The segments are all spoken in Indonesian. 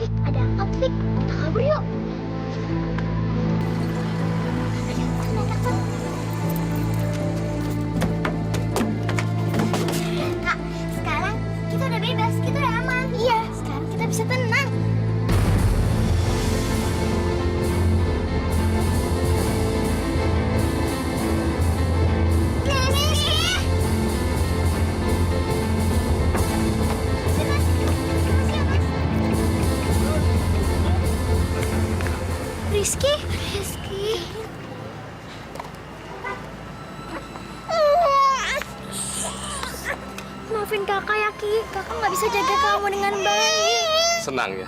Fik, ada angkot, Fik. Kita kabur yuk. Ayo, naik angkot. Kak, sekarang kita udah bebas, kita udah aman. Iya, sekarang kita bisa tenang. Rizky, Rizky. Maafin kakak ya, Ki. Kakak nggak bisa jaga kamu dengan baik. Senang ya.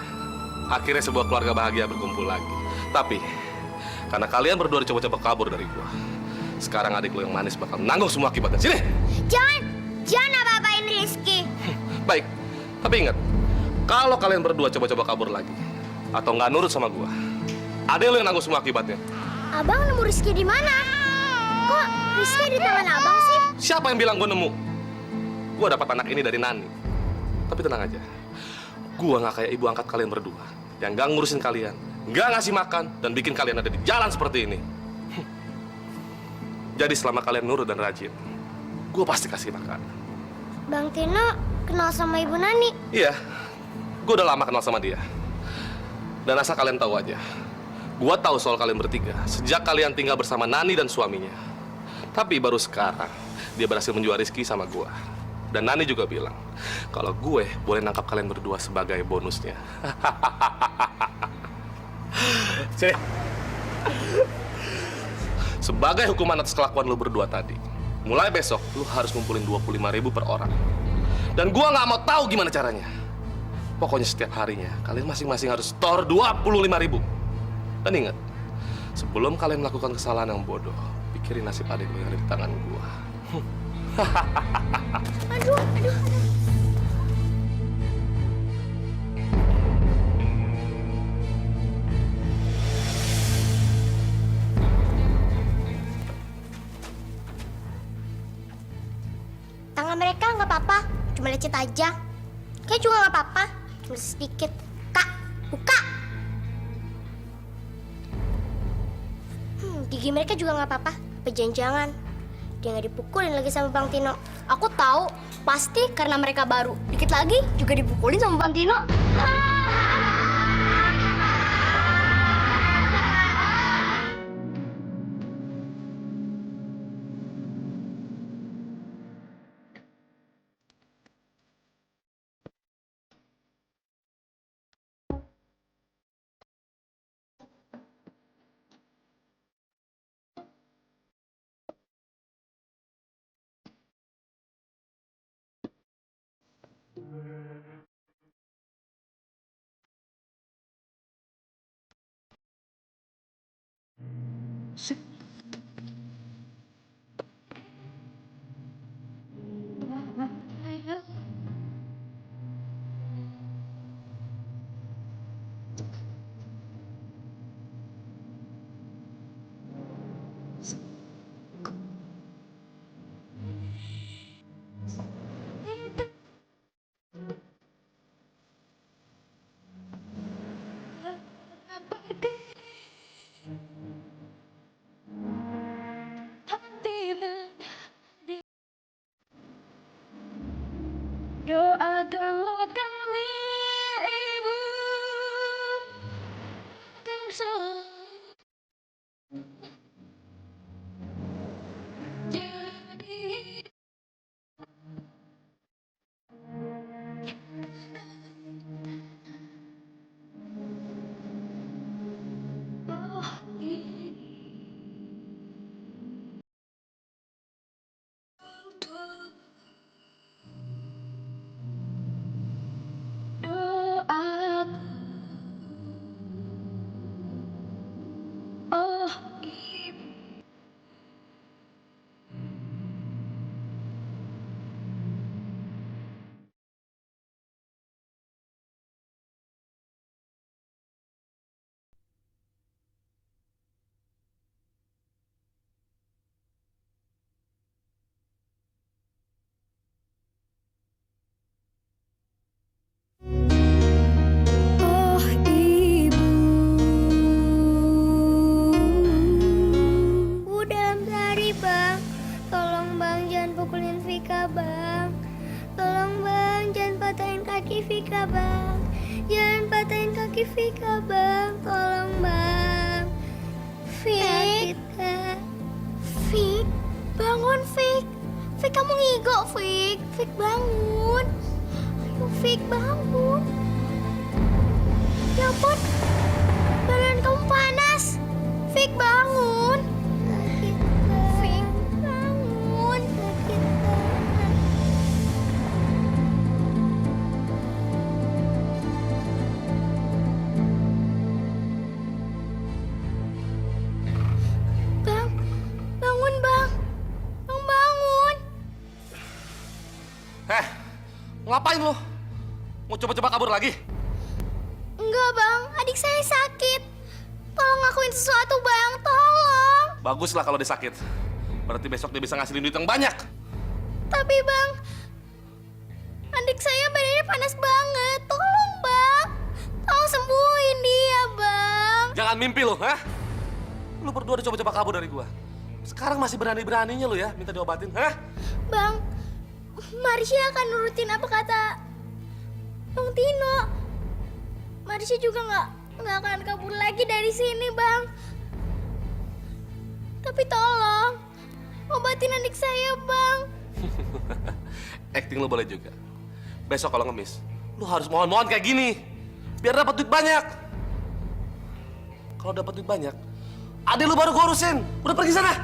Akhirnya sebuah keluarga bahagia berkumpul lagi. Tapi, karena kalian berdua dicoba-coba kabur dari gua, sekarang adik lo yang manis bakal menanggung semua akibatnya. Sini! Jangan apa-apain Rizky. Baik, tapi ingat, kalau kalian berdua coba-coba kabur lagi, atau nggak nurut sama gua, adik lo yang nanggung semua akibatnya. Abang nemu Rizky di mana? Kok Rizky di tangan abang sih? Siapa yang bilang gua nemu? Gua dapat anak ini dari Nani. Tapi tenang aja, gua nggak kayak ibu angkat kalian berdua, yang nggak ngurusin kalian, nggak ngasih makan, dan bikin kalian ada di jalan seperti ini. Jadi selama kalian nurut dan rajin, gue pasti kasih makan. Bang Tino kenal sama Ibu Nani. Iya, gue udah lama kenal sama dia. Dan asal kalian tahu aja, gue tahu soal kalian bertiga sejak kalian tinggal bersama Nani dan suaminya. Tapi baru sekarang dia berhasil menjual Rizky sama gue. Dan Nani juga bilang kalau gue boleh nangkap kalian berdua sebagai bonusnya. Sini. Sebagai hukuman atas kelakuan lu berdua tadi, mulai besok lu harus ngumpulin 25.000 per orang. Dan gua nggak mau tahu gimana caranya. Pokoknya setiap harinya kalian masing-masing harus store 25.000. Dan ingat, sebelum kalian melakukan kesalahan yang bodoh, pikirin nasib adik lu yang ada di tangan gua. Aduh. Tangan mereka nggak apa-apa, cuma lecet aja. Kayak juga nggak apa-apa, cuma sedikit. Kak, buka. Gigi mereka juga nggak apa-apa. Jangan-jangan dia nggak dipukulin lagi sama Bang Tino. Aku tahu, pasti karena mereka baru. Dikit lagi juga dipukulin sama Bang Tino. Doa-doa kami ibu jadi doaku. Oh, ampun, Fik. Fik, kamu ngigo, Fik. Fik, bangun. Ayo, Fik, bangun. Ya ampun, badan kamu panas. Fik, bangun. Fik, bangun. Bang, bangun, Bang. Bang, bangun. Ngapain lu? Mau coba-coba kabur lagi? Enggak, Bang. Adik saya sakit. Tolong lakuin sesuatu, Bang. Tolong. Baguslah kalau dia sakit. Berarti besok dia bisa ngasilin duit yang banyak. Tapi, Bang, adik saya badannya panas banget. Tolong, Bang. Tolong sembuhin dia, Bang. Jangan mimpi lu, hah? Lu berdua udah coba-coba kabur dari gua. Sekarang masih berani-beraninya lu ya minta diobatin, hah? Bang, Marsha akan nurutin apa kata Bang Tino. Marsha juga nggak akan kabur lagi dari sini, Bang. Tapi tolong obatin adik saya, Bang. Acting lu boleh juga. Besok kalau ngemis, lu harus mohon-mohon kayak gini. Biar dapat duit banyak. Kalau dapat duit banyak, adek lu baru gua urusin. Udah pergi sana.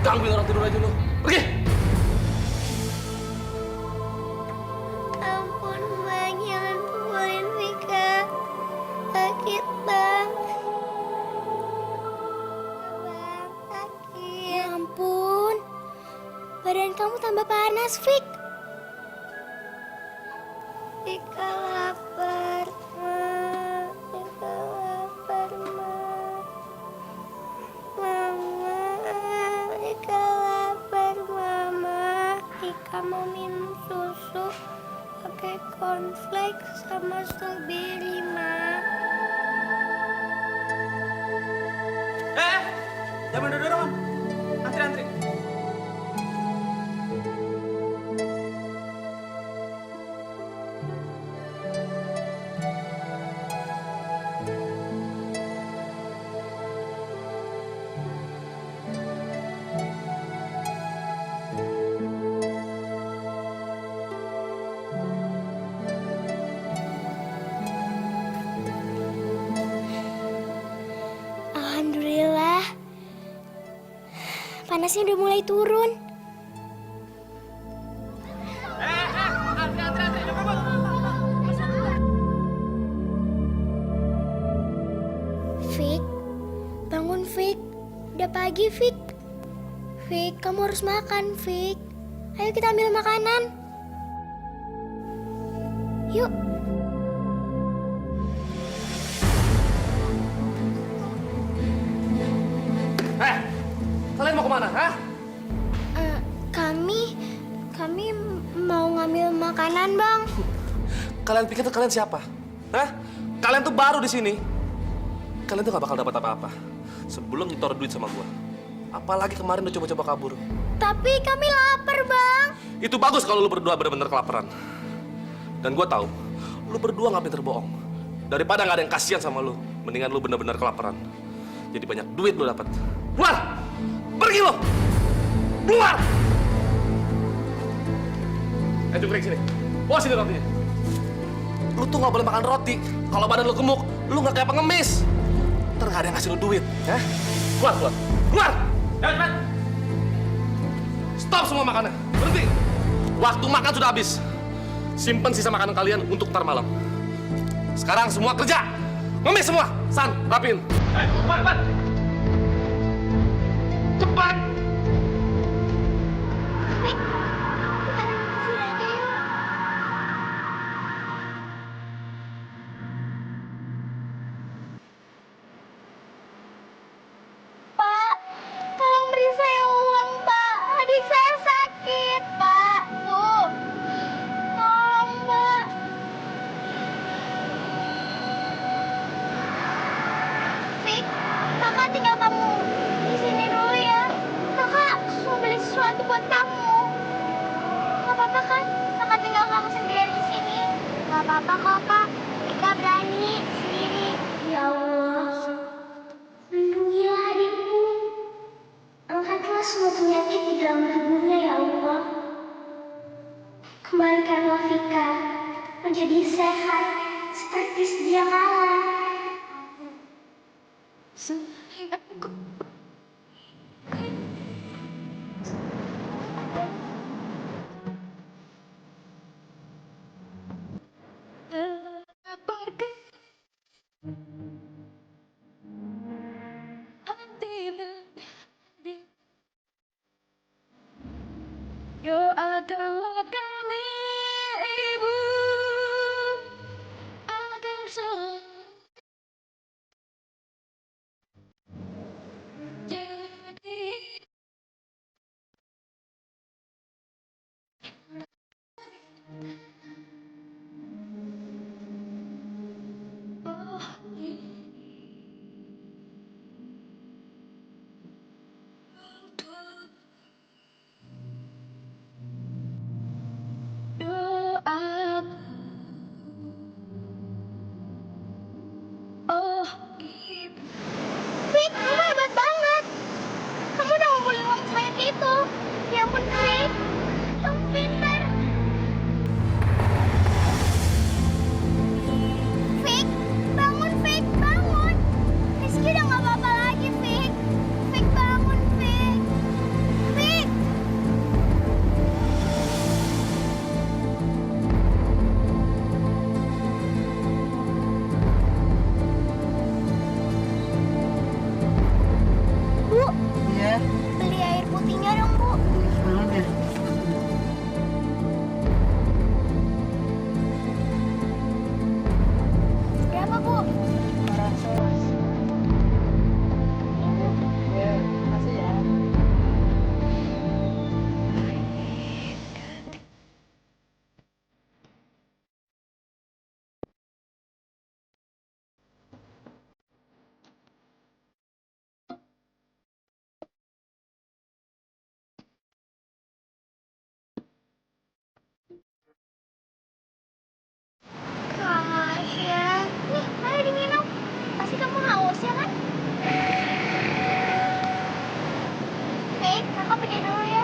Gangguin orang tidur aja lu. Pergi. Ampun, Bang, jangan pukulin Vika. Sakit, Bang. Bang, sakit. Ya ampun. Badan kamu tambah panas, Fik. Vika lapar, Ma. Vika lapar, Ma. Mama, Vika lapar, Mama. Vika mau minum susu pakai cornflakes sama strawberry, Ma. Jangan dorong, antri. Alhamdulillah, panasnya udah mulai turun. Fik, bangun, Fik. Udah pagi, Fik. Fik, kamu harus makan, Fik. Ayo kita ambil makanan. Yuk. Kalian mau kemana, hah? Kami mau ngambil makanan, Bang. Kalian pikir tuh kalian siapa? Hah? Kalian tuh baru di sini. Kalian tuh gak bakal dapat apa-apa sebelum nyetor duit sama gua. Apalagi kemarin udah coba-coba kabur. Tapi kami lapar, Bang. Itu bagus kalau lu berdua bener-bener kelaparan. Dan gua tahu, lu berdua gak pinter bohong. Daripada gak ada yang kasihan sama lu, mendingan lu bener-bener kelaparan. Jadi banyak duit lu dapat. Keluar! Pergi lu! Keluar! Cungkring sini. Bawa sini rotinya. Lu tuh gak boleh makan roti. Kalau badan lu gemuk, lu gak kayak pengemis. Ntar gak ada yang ngasih lu duit. Ya? Keluar! Keluar! Cepat! Stop semua makannya. Berhenti! Waktu makan sudah habis. Simpen sisa makanan kalian untuk ntar malam. Sekarang semua kerja! Ngemis semua! San, rapiin. Cepat! Cepat! Pak, tolong beri saya uang, Pak. Adik saya sakit, Pak. Tuh. Tolong, Pak. Fik, kakak tinggal kamu di sini dulu ya. Kakak mau beli sesuatu buat kamu. Gak apa-apa kan? Kakak tinggal kamu sendirian di sini. Gak apa-apa kok, Pak. Kita berani sendiri. Ya Allah. Lindungilah adikku. Angkatlah semua penyakit di dalam tubuhnya sayangku. Pergi hatimu. Kau adalah kami ibu. Agar selalu jadi. Oh, untuk doa. Oh, ibu. Fik, kamu hebat banget. Kamu udah ngumpulin uang sebanyak itu. Ya ampun, Fik. Kamu pintar. Fik, bangun, Fik, bangun. Rizky udah gak apa-apa lagi, Fik. Fik, bangun, Fik. Fik. Bu, Iya, beli air putihnya dong, Bu. sana deh. Berapa, Bu? 200. Ya, makasih ya. Tasya. Nih, ayo diminum. Pasti kamu haus ya kan? Fik, kakak pergi dulu ya.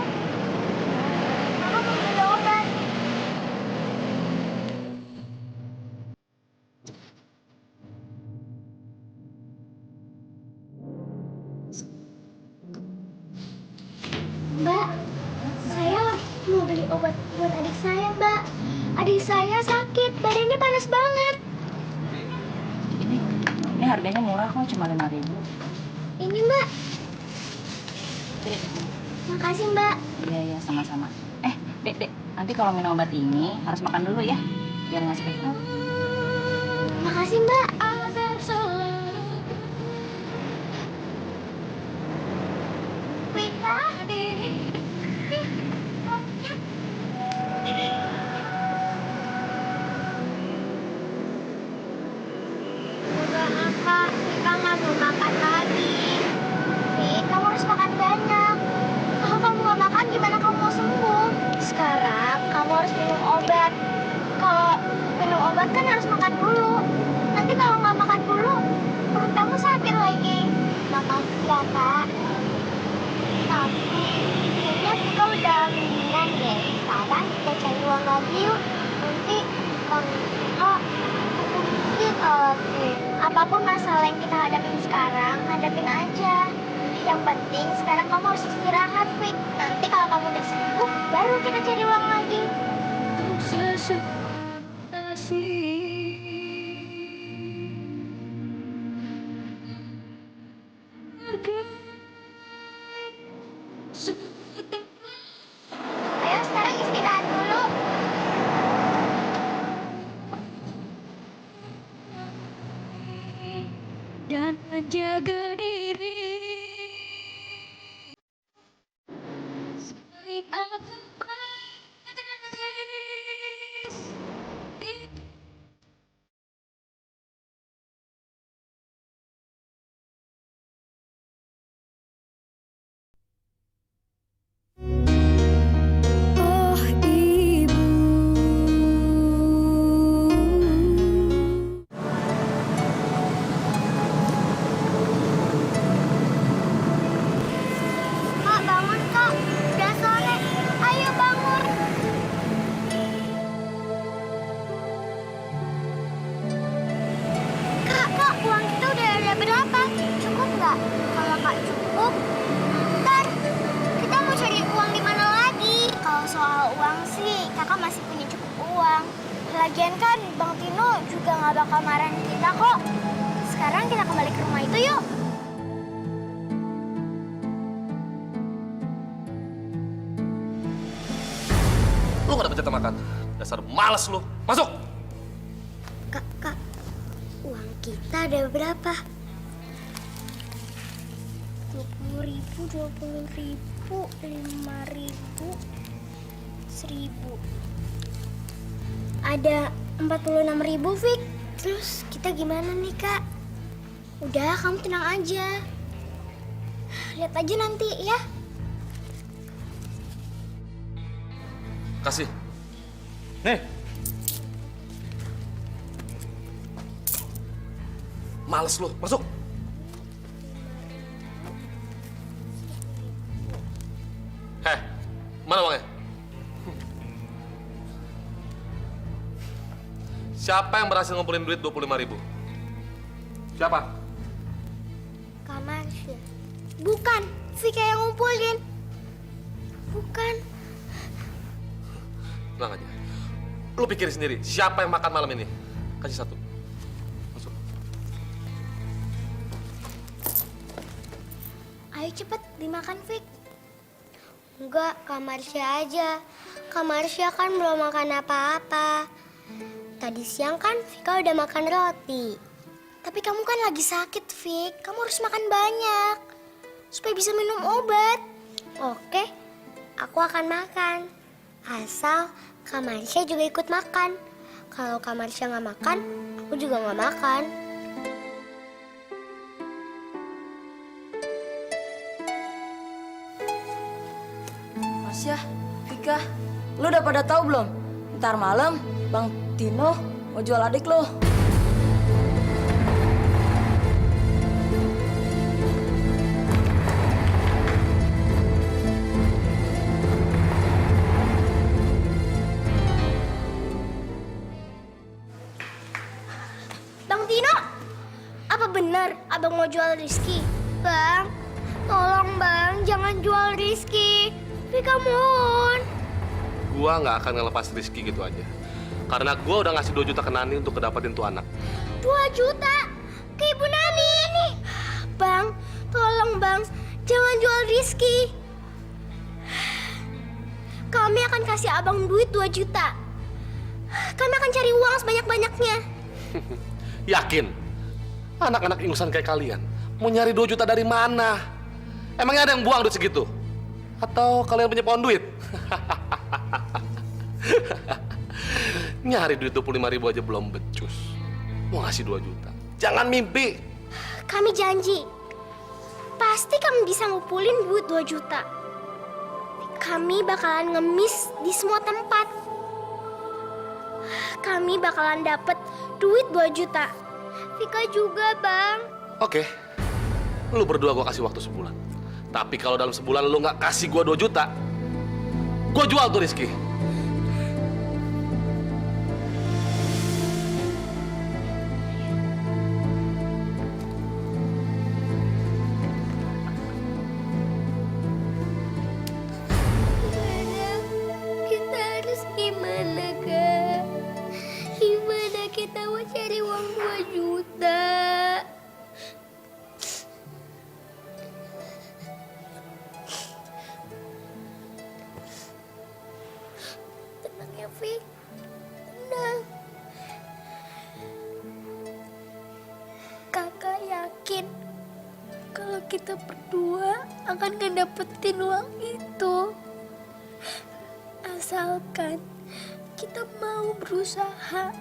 Kakak mau beli obat. Mbak, saya mau beli obat buat adik saya, Mbak. Adik saya sakit, badannya panas banget. Ini harganya murah kok, cuma 5.000. Ini, Mbak. Makasih, Mbak. Iya, iya, sama-sama. Dek, nanti kalau minum obat ini harus makan dulu ya, biar nggak sakit perut. Makasih, Mbak. Agar selalu Wita. Udah apa? Kita nggak mau makan lagi. Nih, kamu harus makan banyak. Kalau kamu nggak makan, gimana kamu mau sembuh? Sekarang kamu harus minum obat. Kalau minum obat kan harus makan dulu. Nanti kalau nggak makan dulu, perut kamu sakit lagi. Makasih ya, Kak. Tapi kayaknya kita udah mendingan deh. Sekarang kita cari uang lagi yuk. Nanti Kak, aku dikit lagi. Apapun masalah yang kita hadapin sekarang, hadapin aja. Yang penting sekarang kamu harus istirahat, Fik. Nanti kalau kamu udah sembuh, baru kita cari uang lagi. untuk sesuatu Ayo sekarang istirahat dulu. dan menjaga diri sebaik apa. Oh, ibu. Kak, bangun, Kak. Udah sore. Ayo Lagian kan Bang Tino juga nggak bakal marahin kita kok. Sekarang kita kembali ke rumah itu yuk. Lu gak dapet jatah makan. Dasar males lu. Masuk! Kak, uang kita ada berapa? 20.000, 20.000, 5.000, 1.000. Ada 46.000, Fik. Terus kita gimana nih, Kak? Udah, kamu tenang aja. Lihat aja nanti ya. Kasih. Nih. Males lu. Masuk. Heh, mana uangnya? Siapa yang berhasil ngumpulin duit 25.000? Siapa? Kak Marsha. Bukan, Vika yang ngumpulin. Bukan. Tenang aja. Lu pikir sendiri, siapa yang makan malam ini? Kasih satu. Masuk. Ayo cepet dimakan, Fik. Enggak, Kak Marsha aja. Kak Marsha kan belum makan apa-apa. Tadi siang kan Vika udah makan roti. Tapi kamu kan lagi sakit, Fik. Kamu harus makan banyak. Supaya bisa minum obat. Oke, aku akan makan. Asal Kak Marsha juga ikut makan. Kalau Kak Marsha nggak makan, aku juga nggak makan. Masya, Vika, lu udah pada tahu belum? Ntar malam, Bang Tino mau jual adik lo. Bang Tino, apa benar abang mau jual Rizky? Bang, tolong bang, jangan jual Rizky. Vika mohon. Gua nggak akan ngelepas Rizky gitu aja. Karena gua udah ngasih 2 juta ke Nani untuk kedapetin tuh anak. 2 juta ke Ibu Nani. Bang, tolong bang, jangan jual Rizky. Kami akan kasih abang duit 2 juta. Kami akan cari uang sebanyak-banyaknya. Yakin? Anak-anak ingusan kayak kalian mau nyari 2 juta dari mana? Emangnya ada yang buang duit segitu? Atau kalian punya pohon duit? Nyari duit 25.000 aja belum becus. Mau ngasih 2 juta. Jangan mimpi. Kami janji, pasti kami bisa ngumpulin duit 2 juta. Kami bakalan ngemis di semua tempat. Kami bakalan dapet duit 2 juta. Vika juga, Bang. Oke. Lu berdua gua kasih waktu sebulan. Tapi kalau dalam sebulan lu nggak kasih gua 2 juta, gua jual tuh Rizky. Kita harus gimana, Kak? Gimana kita mau cari uang 2 juta? Tenang ya, Fik. Tenang. Kakak yakin kalau kita berdua akan ngedapetin uang itu. Asalkan kita mau berusaha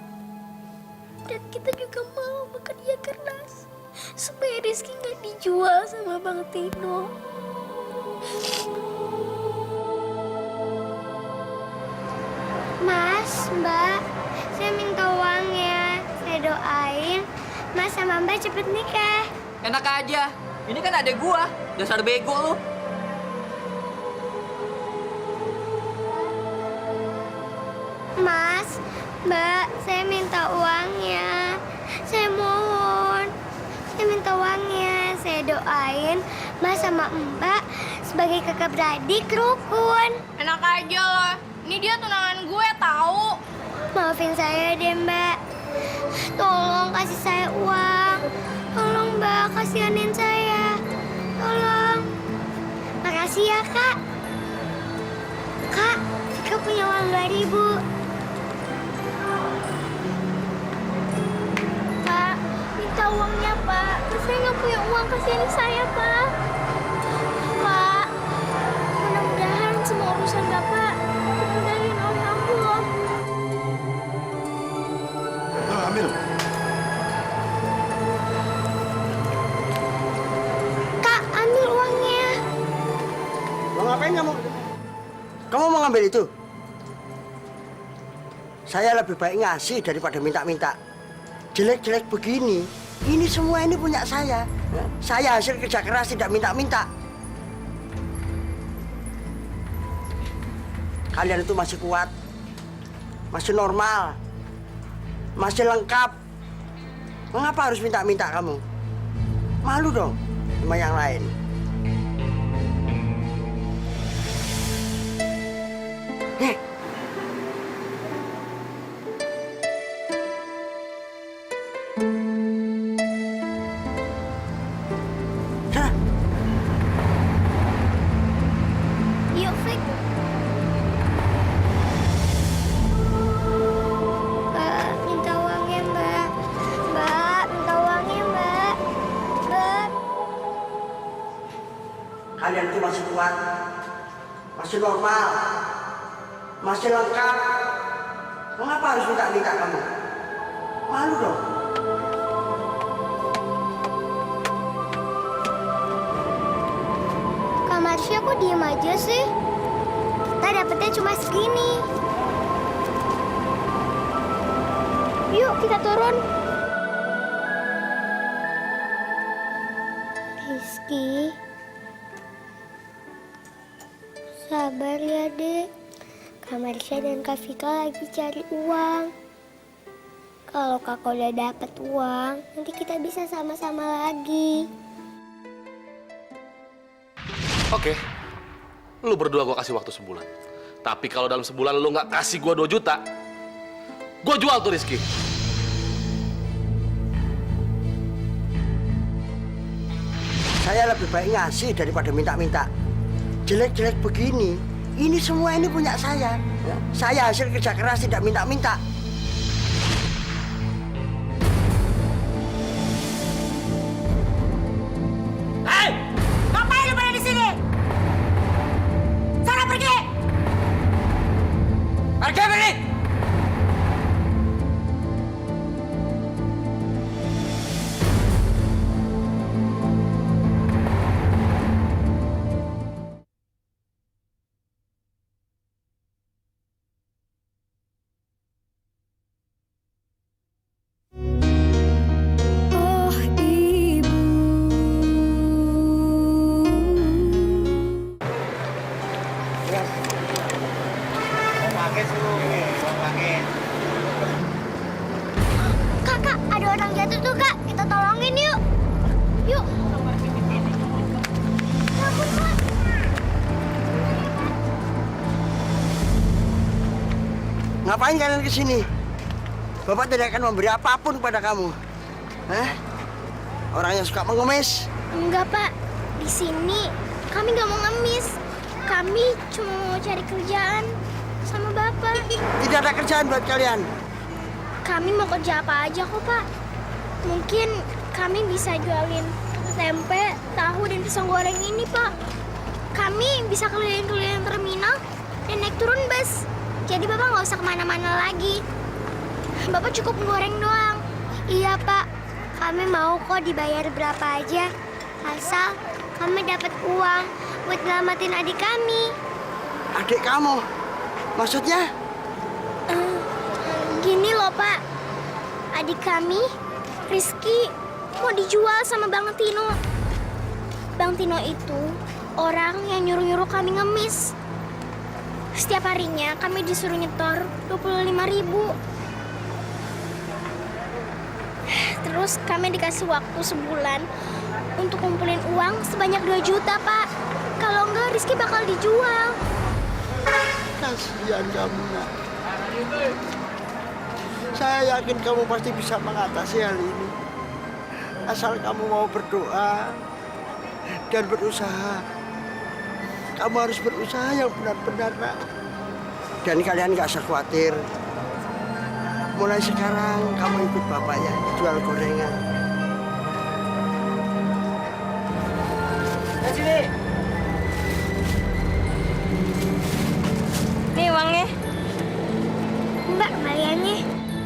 dan kita juga mau bekerja keras supaya Rizky nggak dijual sama Bang Tino. Mas, Mbak, saya minta uangnya. Saya doain Mas sama Mbak cepet nikah. Enak aja. Ini kan adek gua. Dasar bego lu. Mas, Mbak, saya minta uangnya. Saya mohon. Saya minta uangnya. Saya doain Mas sama Mbak sebagai kakak beradik rukun. Enak aja loh. Ini dia tunangan gue tahu. Maafin saya deh, Mbak. Tolong kasih saya uang. Tolong, Mbak, kasihanin saya. Tolong. Makasih ya, Kak. Kak, Vika punya uang 2.000. Pak, minta uangnya, Pak. Saya nggak punya uang, kasihanin saya, Pak. Pak, mudah-mudahan semua urusan Bapak dimudahin oleh Allah. Ambil. Kak, ambil uangnya. Mau ngapain kamu? Kamu mau ngambil itu? Saya lebih baik ngasih daripada minta-minta. Jelek-jelek begini, ini semua ini punya saya. Saya hasil kerja keras, tidak minta-minta. Kalian itu masih kuat, masih normal, masih lengkap. Mengapa harus minta-minta kamu? Malu dong sama yang lain. Nih. Sana. Yuk, Fik. Mbak, minta uangnya, Mbak. Mbak, minta uangnya, Mbak. Mbak. Kalian itu masih kuat, masih normal, masih lengkap. Mengapa harus minta-minta kamu? Malu dong. Kak Marsha kok diem aja sih? Kita dapetnya cuma segini. Yuk, kita turun. Rizky. Sabar ya, Dek. Kak Marsha dan Kak Vika lagi cari uang. Kalau kakak udah dapet uang, nanti kita bisa sama-sama lagi. Oke, lu berdua gua kasih waktu sebulan. Tapi kalau dalam sebulan lu nggak kasih gua 2 juta, gua jual tuh Rizky. Saya lebih baik ngasih daripada minta-minta. Jelek-jelek begini, ini semua ini punya saya. Saya hasil kerja keras, tidak minta-minta. Hei! Ngapain lu pada di sini? Sana pergi! Pergi! Oh ibu, Kakak, ada orang jatuh tuh, Kak. Kita tolongin yuk. Yuk. Ampun, Kak. Ngapain kalian ke sini? Bapak tidak akan memberi apapun kepada kamu. Hah? Orang yang suka mengemis. Enggak, Pak. Di sini kami nggak mau ngemis. Kami cuma mau cari kerjaan sama Bapak. Tidak ada kerjaan buat kalian. Kami mau kerja apa aja kok, Pak. Mungkin kami bisa jualin tempe, tahu, dan pisang goreng ini, Pak. Kami bisa keliling-keliling terminal dan naik turun bus. Jadi Bapak nggak usah kemana-mana lagi. Bapak cukup goreng doang. Iya, Pak. Kami mau kok dibayar berapa aja. Asal kami dapat uang buat nyelamatin adik kami. Adik kamu? Maksudnya? Gini loh, Pak. Adik kami, Rizky, mau dijual sama Bang Tino. Bang Tino itu orang yang nyuruh-nyuruh kami ngemis. Setiap harinya kami disuruh nyetor 25.000. Terus kami dikasih waktu sebulan untuk kumpulin uang sebanyak 2 juta, Pak. Kalau enggak, Rizky bakal dijual. Kasihan kamu, nak. Saya yakin kamu pasti bisa mengatasi hal ini. Asal kamu mau berdoa dan berusaha. Kamu harus berusaha yang benar-benar, Nak. Dan kalian nggak usah khawatir. Mulai sekarang kamu ikut bapaknya jual gorengan. Sini. Nih uangnya. Mbak, kembaliannya.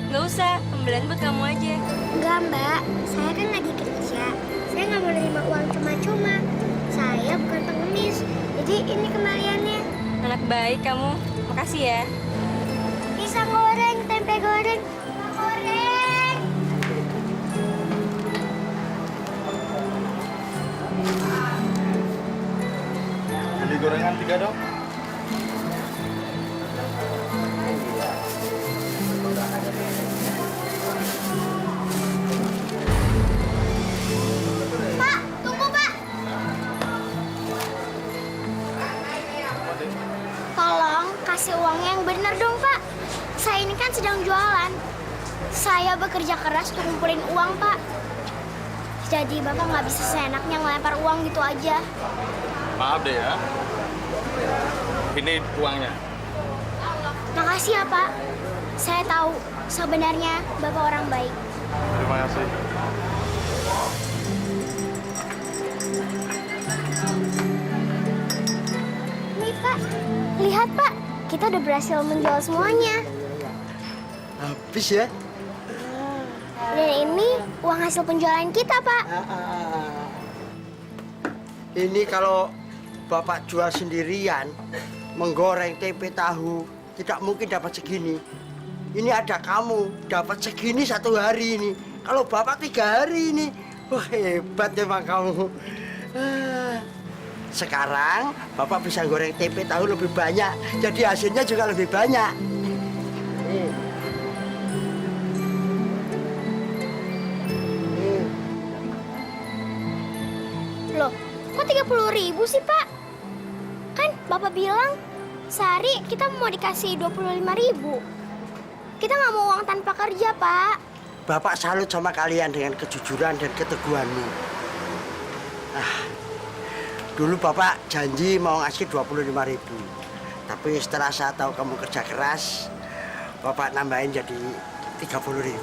Nggak usah, kembalian buat kamu aja. Enggak, Mbak. Saya kan lagi kerja. Saya nggak mau nerima uang cuma-cuma. Saya bukan pengemis. Jadi ini kembaliannya. Anak baik kamu. Makasih ya. Pisang goreng, tempe goreng, goreng. Beli gorengan 3 dong. Pak, tunggu, Pak. Tolong kasih uangnya yang benar dong, Pak. Saya ini kan sedang jualan. Saya bekerja keras untuk ngumpulin uang, Pak. Jadi Bapak nggak bisa seenaknya ngelempar uang gitu aja. Maaf deh ya. Ini uangnya. Makasih ya, Pak. Saya tahu sebenarnya Bapak orang baik. Terima kasih. Nih, Pak. Lihat, Pak. Kita udah berhasil menjual semuanya. Habis ya? Dan ini uang hasil penjualan kita, Pak. Ini kalau Bapak jual sendirian, menggoreng tempe tahu, tidak mungkin dapat segini. Ini ada kamu, dapat segini 1 hari ini. Kalau Bapak 3 hari ini, wah hebat emang kamu. Sekarang Bapak bisa goreng tempe tahu lebih banyak, jadi hasilnya juga lebih banyak. Nih. Loh, kok 30.000 sih, Pak? Kan Bapak bilang sehari kita mau dikasih 25.000. Kita nggak mau uang tanpa kerja, Pak. Bapak salut sama kalian dengan kejujuran dan keteguhanmu. Dulu Bapak janji mau ngasih 25.000. Tapi setelah saya tahu kamu kerja keras, Bapak nambahin jadi 30.000.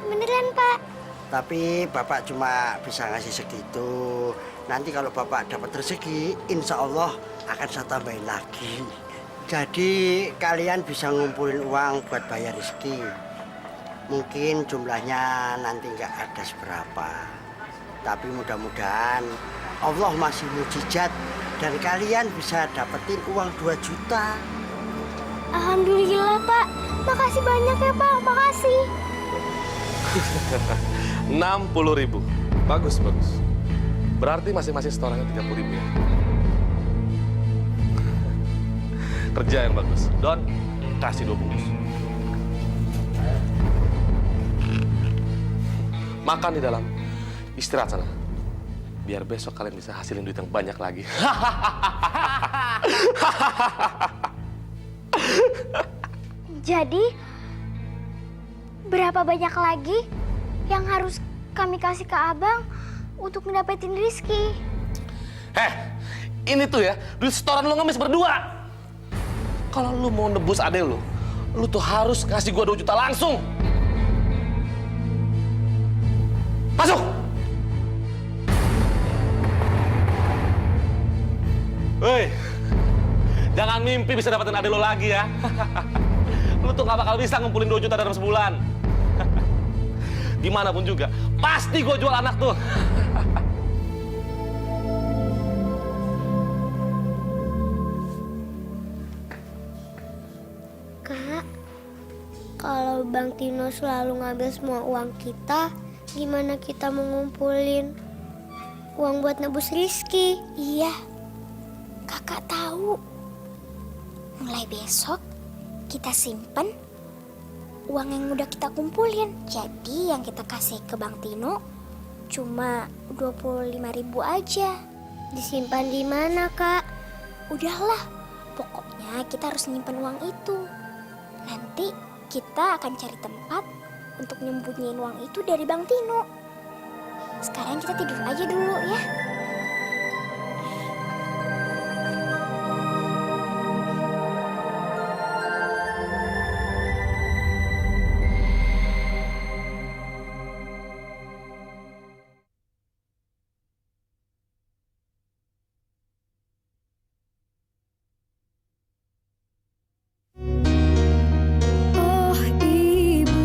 Beneran, Pak. Tapi Bapak cuma bisa ngasih segitu. Nanti kalau Bapak dapat rezeki, insya Allah akan saya tambahin lagi. Jadi kalian bisa ngumpulin uang buat bayar rezeki. Mungkin jumlahnya nanti nggak ada seberapa. Tapi mudah-mudahan Allah masih mujizat dan kalian bisa dapetin uang 2 juta. Alhamdulillah, Pak. Makasih banyak ya, Pak. Makasih. 60.000. Bagus, bagus. Berarti masing-masing setorannya 30.000 ya. Kerja yang bagus. Don, kasih 2 bungkus. Makan di dalam. Istirahat sana. Biar besok kalian bisa hasilin duit yang banyak lagi. Jadi, berapa banyak lagi yang harus kami kasih ke Abang untuk mendapatkan rezeki? Ini tuh ya, duit setoran lu ngemis berdua. Kalau lu mau nebus adek lu tuh harus kasih gua 2 juta langsung. Masuk! Woi, jangan mimpi bisa dapetin adek lu lagi ya. Lu tuh gak bakal bisa ngumpulin 2 juta dalam sebulan. Gimana pun juga, pasti gua jual anak tuh. Kak, kalau Bang Tino selalu ngambil semua uang kita, gimana kita mau ngumpulin uang buat nebus Rizky? Iya, kakak tahu. Mulai besok kita simpen uang yang udah kita kumpulin. Jadi yang kita kasih ke Bang Tino cuma 25.000 aja. Disimpan di mana, Kak? Udahlah, pokoknya kita harus nyimpen uang itu. Nanti kita akan cari tempat untuk nyembunyiin uang itu dari Bang Tino. Sekarang kita tidur aja dulu ya. Oh ibu,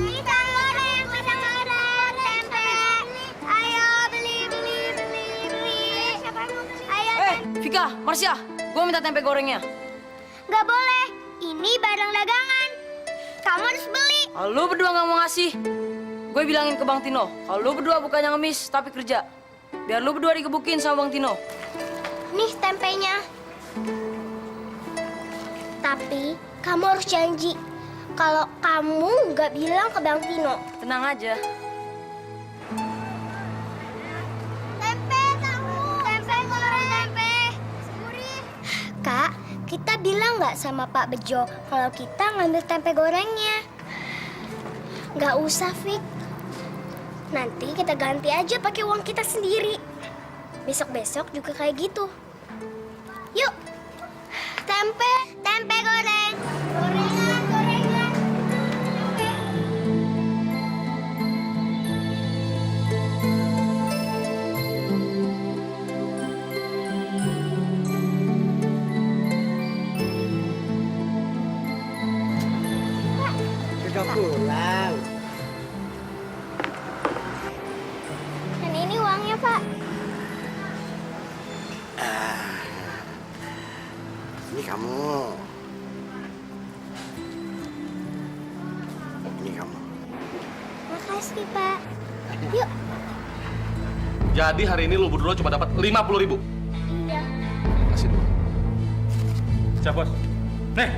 Pisang goreng, tempe. Ayo beli. Ayo. Vika, Marsha, gue minta tempe gorengnya. Nggak boleh. Ini barang dagangan. Kamu harus beli. Kalau lu berdua nggak mau ngasih, gue bilangin ke Bang Tino. Kalau lu berdua bukannya ngemis, tapi kerja. Biar lu berdua digebukin sama Bang Tino. Nih tempenya. Tapi kamu harus janji kalau kamu nggak bilang ke Bang Tino. Tenang aja. Tempe tahu. Tempe goreng. Tempe. Gurih. Kak, kita bilang nggak sama Pak Bejo kalau kita ngambil tempe gorengnya? Nggak usah, Fik. Nanti kita ganti aja pakai uang kita sendiri. Besok-besok juga kayak gitu. Yuk. Tempe goreng. Gorengan. Tempe. Sudah pulang. Dan ini uangnya, Pak. Ini kamu. Ini kamu. Makasih, Pak. Yuk. Jadi hari ini lu berdua cuma dapat 50.000. Iya. Kasih dulu. Siap, Bos. Nih.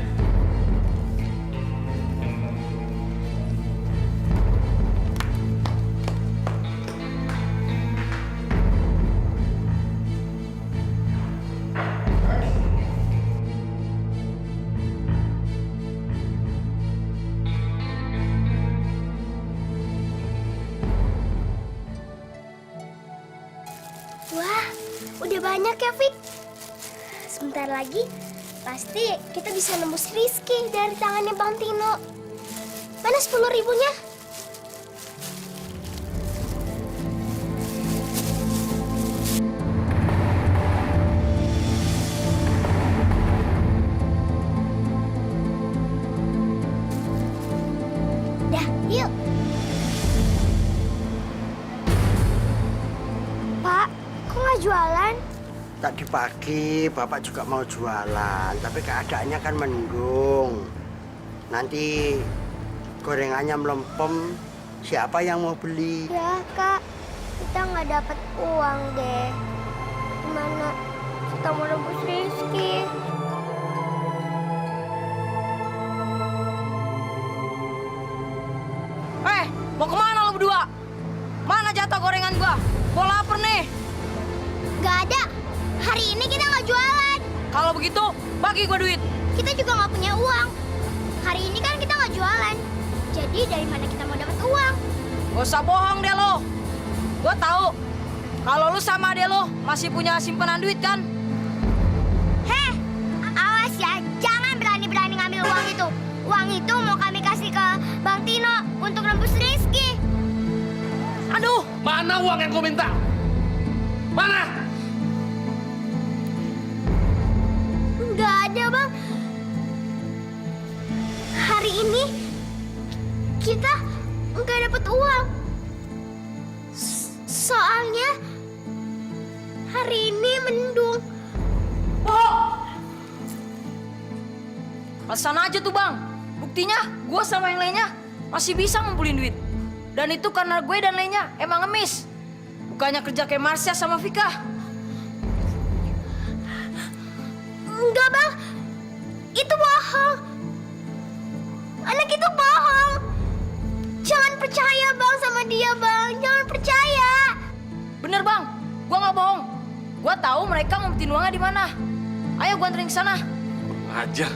Wah, udah banyak ya, Fik. Sebentar lagi, pasti kita bisa nembus Rizky dari tangannya Bang Tino. Mana 10.000-nya? Dah, yuk. Pak, kok nggak jualan? Tadi pagi Bapak juga mau jualan, tapi keadaannya kan mendung. Nanti gorengannya melempem, siapa yang mau beli? Ya, Kak. Kita nggak dapat uang deh. Gimana kita mau rebus Rizky? Mau kemana lo berdua? Mana jatah gorengan gua? Gua lapar nih. Nggak ada. Hari ini kita nggak jualan. Kalau begitu, bagi gua duit. Kita juga nggak punya uang. Hari ini kan kita nggak jualan. Jadi dari mana kita mau dapat uang? Gak usah bohong deh lo. Gua tahu kalau lu sama adek lo masih punya simpanan duit kan? Heh, awas ya. Jangan berani-berani ngambil uang itu. Uang itu mau kami kasih ke Bang Tino untuk nembus Rizky. Aduh, Mana uang yang kau minta? Mana? Nggak ada, Bang. Hari ini kita nggak dapat uang. Soalnya hari ini mendung. alasan aja tuh bang. Buktinya gue sama yang lainnya masih bisa ngumpulin duit. Dan itu karena gue dan lainnya emang ngemis. Bukannya kerja kayak Marsha sama Vika. Enggak, Bang. Itu bohong. Anak itu bohong. Jangan percaya, Bang, sama dia, Bang. Jangan percaya. Bener bang, gue nggak bohong. Gue tahu mereka ngumpetin uangnya di mana. Ayo gua anterin ke sana. Ajar.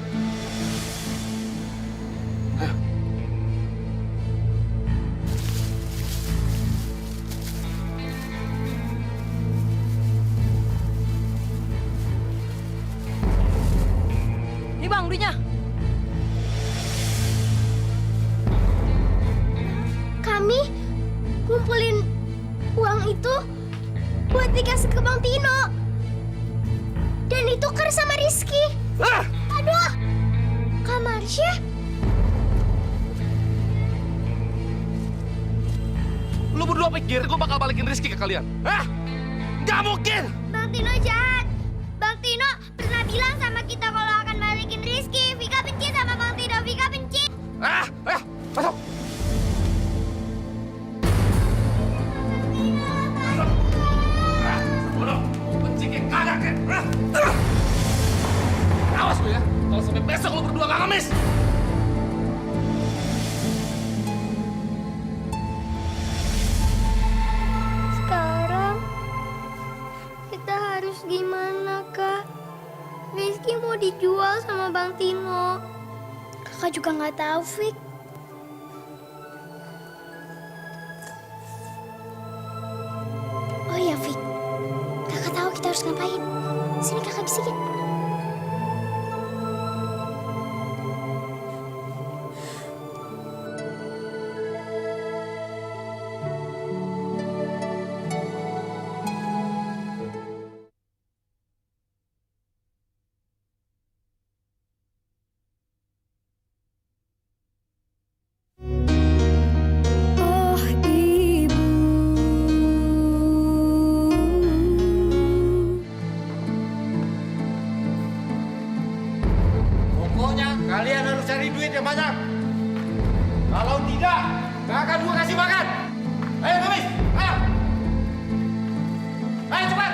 Nih bang, duitnya. Kami ngumpulin uang itu buat dikasih ke Bang Tino. Dan ditukar sama Rizky. Aduh, Kak Marsha? Lu berdua pikir gue bakal balikin Rizky ke kalian? Hah? Nggak mungkin! Bang Tino jahat. Bang Tino pernah bilang sama kita kalau akan balikin Rizky. Vika benci sama Bang Tino. Vika benci. Masuk! Bodoh! Benci kayak kagak kayak! Awas lu ya, kalau sampai besok lu berdua nggak ngemis! Sekarang kita harus gimana, Kak? Rizky mau dijual sama Bang Tino. Kakak juga nggak tahu, Fik. Oh iya, Fik. Kakak tahu kita harus ngapain. Sini kakak bisikin. Oh ibu. Pokoknya kalian harus cari duit yang banyak. Kalau tidak, gak akan gua kasih makan. Ayo, Kamis, ayo. Ayo cepat.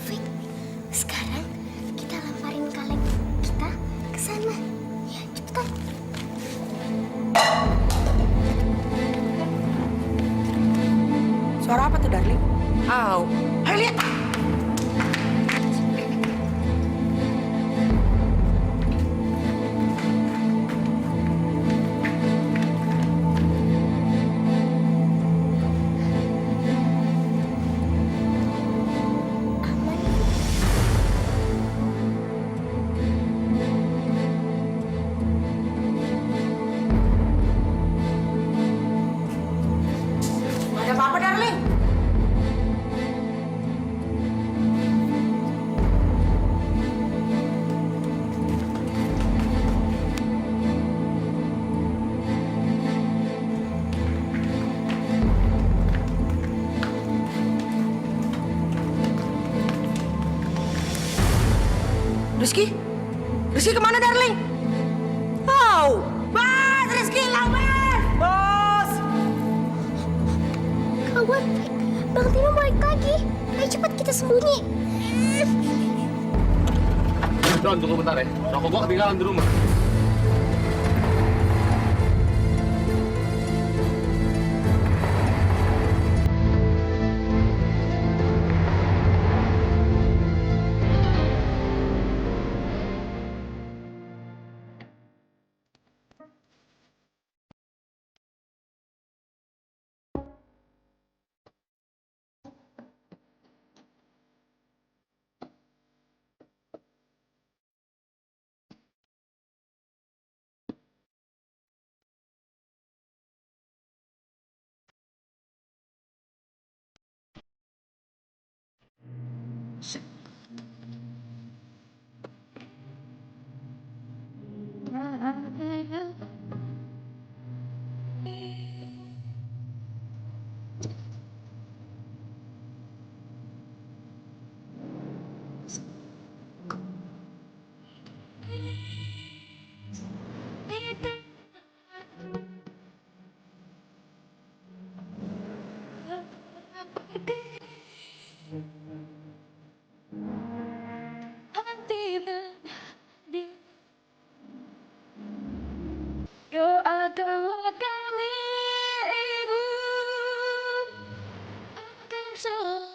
Fik, sekarang kita lemparin kaleng kita ke sana. Ya, cepetan. Suara apa tuh, darling? Au. Ayo lihat. Ada apa-apa, darling? Rizky? Rizky kemana, darling? Oh, Bos! Rizky hilang, Bos! Bos! Kawan, Fik, Bang Tino balik lagi. Ayo cepat kita sembunyi. Don, tunggu bentar ya. Rokok gua ketinggalan di rumah. Kau adalah kali ibu akan selalu